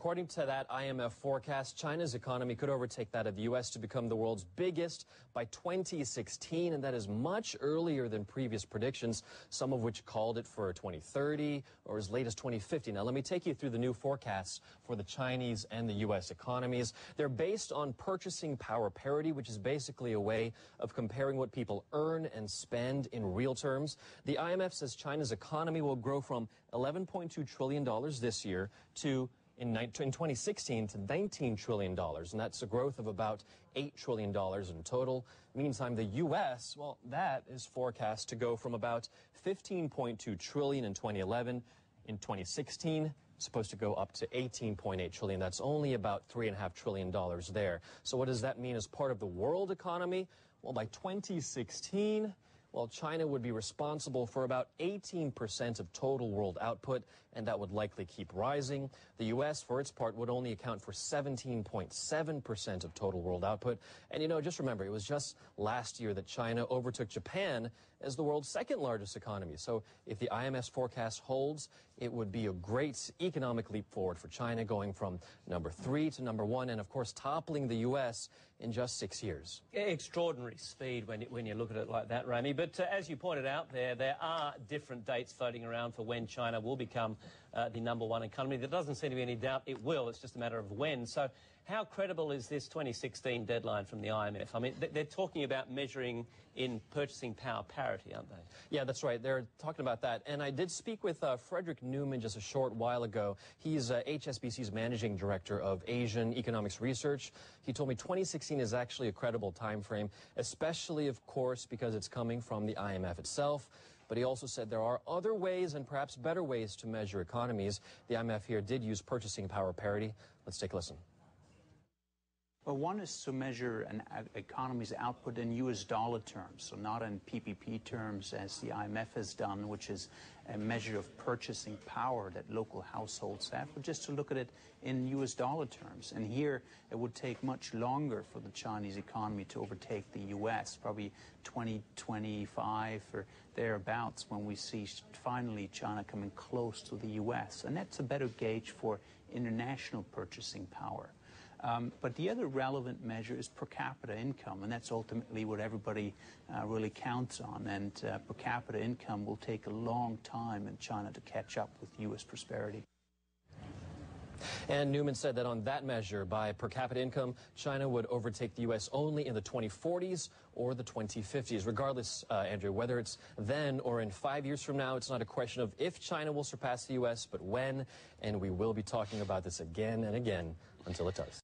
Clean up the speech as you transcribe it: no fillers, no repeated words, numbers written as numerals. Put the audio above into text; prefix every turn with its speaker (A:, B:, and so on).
A: According to that IMF forecast, China's economy could overtake that of the U.S. to become the world's biggest by 2016, and that is much earlier than previous predictions, some of which called it for 2030 or as late as 2050. Now, let me take you through the new forecasts for the Chinese and the U.S. economies. They're based on purchasing power parity, which is basically a way of comparing what people earn and spend in real terms. The IMF says China's economy will grow from $11.2 trillion this year to in 2016 to $19 trillion, and that's a growth of about $8 trillion in total. Meantime, the U.S., well, that is forecast to go from about $15.2 trillion in 2011. In 2016, supposed to go up to $18.8 trillion. That's only about $3.5 trillion there. So what does that mean as part of the world economy? Well, by 2016, well, China would be responsible for about 18% of total world output, and that would likely keep rising. The U.S., for its part, would only account for 17.7% of total world output. And, you know, just remember, it was just last year that China overtook Japan as the world's second largest economy. So if the IMF's forecast holds, it would be a great economic leap forward for China, going from number 3 to number 1, and, of course, toppling the U.S. in just 6 years.
B: Extraordinary speed when you look at it like that, Rami. But as you pointed out there are different dates floating around for when China will become the number 1 economy. There doesn't seem to be any doubt it will. It's just a matter of when. So how credible is this 2016 deadline from the IMF? I mean, they're talking about measuring in purchasing power parity, aren't they?
A: Yeah, that's right. They're talking about that. And I did speak with Frederick Newman just a short while ago. He's HSBC's managing director of Asian economics research. He told me 2016 is actually a credible time frame, especially, of course, because it's coming from the IMF itself. But he also said there are other ways and perhaps better ways to measure economies. The IMF here did use purchasing power parity. Let's take a listen.
C: Well, one is to measure an economy's output in U.S. dollar terms, so not in PPP terms as the IMF has done, which is a measure of purchasing power that local households have, but just to look at it in U.S. dollar terms. And here it would take much longer for the Chinese economy to overtake the U.S., probably 2025 or thereabouts, when we see finally China coming close to the U.S. And that's a better gauge for international purchasing power. But the other relevant measure is per capita income, and that's ultimately what everybody really counts on. And per capita income will take a long time in China to catch up with U.S. prosperity.
A: And Newman said that on that measure, by per capita income, China would overtake the U.S. only in the 2040s or the 2050s. Regardless, Andrew, whether it's then or in 5 years from now, it's not a question of if China will surpass the U.S., but when, and we will be talking about this again and again until it does.